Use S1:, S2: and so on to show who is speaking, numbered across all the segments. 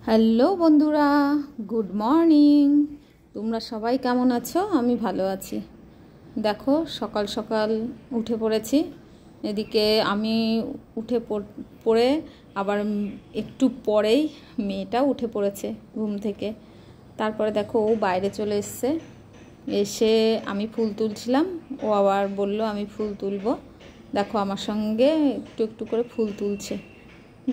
S1: Hello বন্ধুরা, good morning. তোমরা সবাই কেমন আছো? আমি ভালো আছি। দেখো সকাল সকাল উঠে পড়েছি। এদিকে আমি উঠে পড়ে আবার একটু পরেই মেয়েটা উঠে পড়েছে ঘুম থেকে। তারপরে দেখো ও বাইরে চলে এসছে। এসে আমি ফুল তুলছিলাম, ও আবার বলল আমি ফুল তুলবো। দেখো আমার সঙ্গে একটু একটু করে ফুল তুলছে,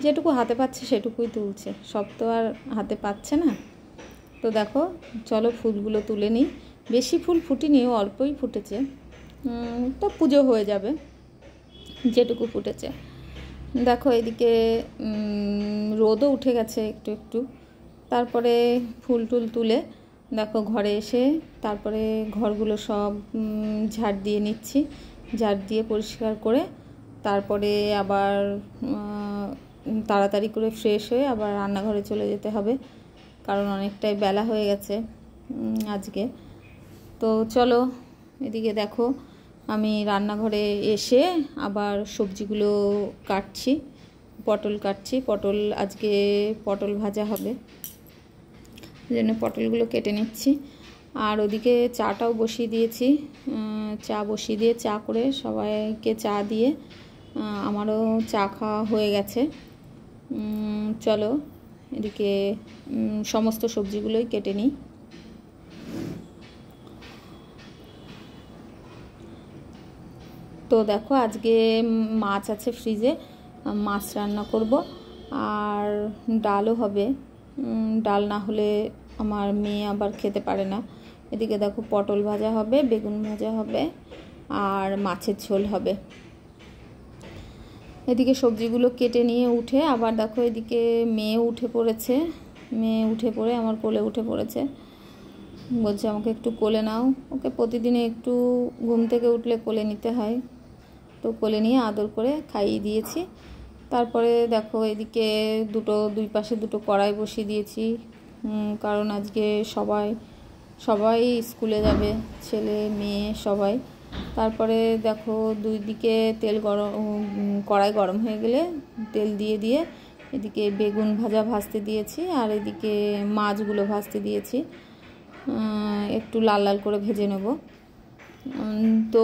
S1: যেটুকু হাতে পাচ্ছে সেটুকুই তুলছে, সব তো আর হাতে পাচ্ছে না। তো দেখো চলো ফুলগুলো তুলে নিই। বেশি ফুল ফুটিনি, অল্পই ফুটেছে, তো পুজো হয়ে যাবে যেটুকু ফুটেছে। দেখো এদিকে রোদও উঠে গেছে একটু একটু। তারপরে ফুল টুল তুলে দেখো ঘরে এসে তারপরে ঘরগুলো সব ঝাড় দিয়ে নিচ্ছি। ঝাড় দিয়ে পরিষ্কার করে তারপরে আবার তাড়াতাড়ি করে ফ্রেশ হয়ে আবার রান্নাঘরে চলে যেতে হবে, কারণ অনেকটাই বেলা হয়ে গেছে আজকে। তো চলো এদিকে দেখো আমি রান্নাঘরে এসে আবার সবজিগুলো কাটছি, পটল কাটছি। পটল আজকে পটল ভাজা হবে, এই জন্য পটলগুলো কেটে নিচ্ছি। আর ওদিকে চাটাও বসিয়ে দিয়েছি। চা বসিয়ে দিয়ে চা করে সবাইকে চা দিয়ে আমারও চা খাওয়া হয়ে গেছে। চলো এদিকে সমস্ত সবজিগুলোই কেটে নিই। তো দেখো আজকে মাছ আছে ফ্রিজে, মাছ রান্না করব, আর ডালও হবে। ডাল না হলে আমার মেয়ে আবার খেতে পারে না। এদিকে দেখো পটল ভাজা হবে, বেগুন ভাজা হবে, আর মাছের ঝোল হবে। এদিকে সবজিগুলো কেটে নিয়ে উঠে আবার দেখো এদিকে মেয়ে উঠে পড়েছে। মেয়ে উঠে পড়ে আমার কোলে উঠে পড়েছে, বলছে আমাকে একটু কোলে নাও। ওকে প্রতিদিনে একটু ঘুম থেকে উঠলে কোলে নিতে হয়, তো কোলে নিয়ে আদর করে খাইয়ে দিয়েছি। তারপরে দেখো এদিকে দুই পাশে দুটো কড়াই বসিয়ে দিয়েছি, কারণ আজকে সবাই স্কুলে যাবে, ছেলে মেয়ে সবাই। তারপরে দেখো দুই দিকে কড়াই গরম হয়ে গেলে তেল দিয়ে এদিকে বেগুন ভাজতে দিয়েছি, আর এদিকে মাছগুলো ভাজতে দিয়েছি। একটু লাল লাল করে ভেজে নেব। তো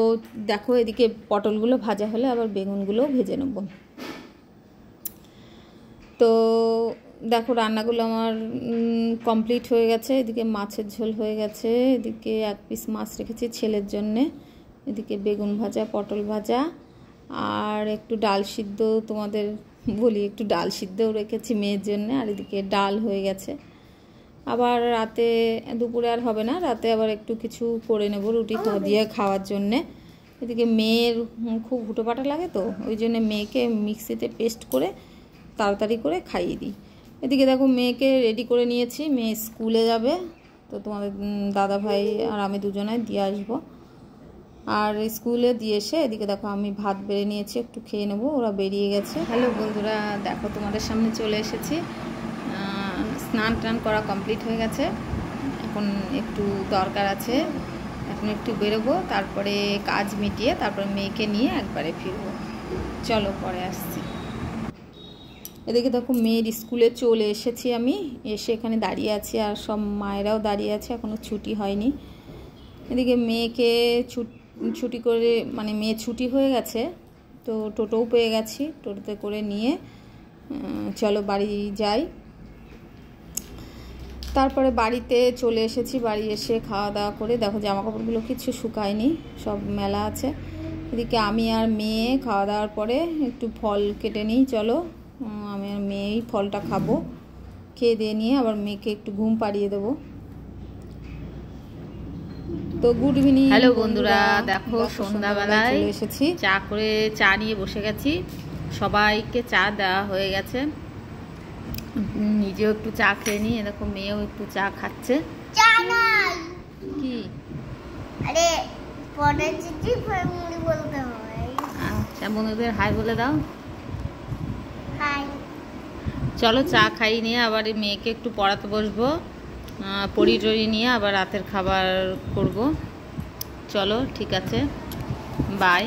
S1: দেখো এদিকে পটলগুলো ভাজা হলে আবার বেগুনগুলোও ভেজে নেব। তো দেখো রান্নাগুলো আমার কমপ্লিট হয়ে গেছে। এদিকে মাছের ঝোল হয়ে গেছে, এদিকে এক পিস মাছ রেখেছি ছেলের জন্যে, এদিকে বেগুন ভাজা, পটল ভাজা, আর একটু ডাল সিদ্ধ, তোমাদের বলি একটু ডাল সিদ্ধও রেখেছি মেয়ের জন্য। আর এদিকে ডাল হয়ে গেছে। আবার রাতে দুপুরে আর হবে না, রাতে আবার একটু কিছু করে নেব রুটি দিয়ে খাওয়ার জন্যে। এদিকে মেয়ের খুব হুটোপাটা লাগে, তো ওই জন্যে মেয়েকে মিক্সিতে পেস্ট করে তাড়াতাড়ি করে খাইয়ে দিই। এদিকে দেখো মেয়েকে রেডি করে নিয়েছি, মেয়ে স্কুলে যাবে, তো তোমাদের দাদা ভাই আর আমি দুজনায় দিয়ে আসবো। আর স্কুলে দিয়ে এসে এদিকে দেখো আমি ভাত বেড়ে নিয়েছি, একটু খেয়ে নেবো, ওরা বেরিয়ে গেছে। হ্যালো বন্ধুরা, দেখো তোমাদের সামনে চলে এসেছি। স্নান টান করা কমপ্লিট হয়ে গেছে, এখন একটু দরকার আছে, এখন একটু বেরোবো, তারপরে কাজ মিটিয়ে তারপরে মেয়েকে নিয়ে একবারে ফিরবো। চলো পরে আসছি। এদিকে দেখো মেয়ের স্কুলে চলে এসেছি আমি, এসে এখানে দাঁড়িয়ে আছি, আর সব মায়েরাও দাঁড়িয়ে আছে, এখনও ছুটি হয়নি। এদিকে মেয়েকে ছুটি করে, মানে মেয়ে ছুটি হয়ে গেছে, তো টোটোও পেয়ে গেছি, টোটোতে করে নিয়ে চলো বাড়ি যাই। তারপরে বাড়িতে চলে এসেছি, বাড়ি এসে খাওয়া দাওয়া করে দেখো জামাকাপড়গুলো কিছু শুকায়নি, সব মেলা আছে। এদিকে আমি আর মেয়ে খাওয়া দাওয়ার পরে একটু ফল কেটে নিই। চলো আমি আর মেয়েই ফলটা খাবো, খেয়ে দিয়ে নিয়ে আবার মেয়েকে একটু ঘুম পাড়িয়ে দেবো। তো গুড ইভিনিং। হ্যালো বন্ধুরা, দেখো সন্ধ্যাবেলায় চলে এসেছি, চা নিয়ে বসে গেছি, সবাইকে চা দেওয়া হয়ে গেছে, নিজেও একটু চা খেয়ে নিই। দেখো মেয়েও একটু চা খাচ্ছে। কি আরে আচ্ছা, বন্ধুদের হাই বলে দাও। চলো চা খাই নিয়ে আবার মেয়েকে একটু পড়াতে বসবো, পড়ি নিয়ে আবার রাতের খাবার করব। চলো ঠিক আছে, বাই।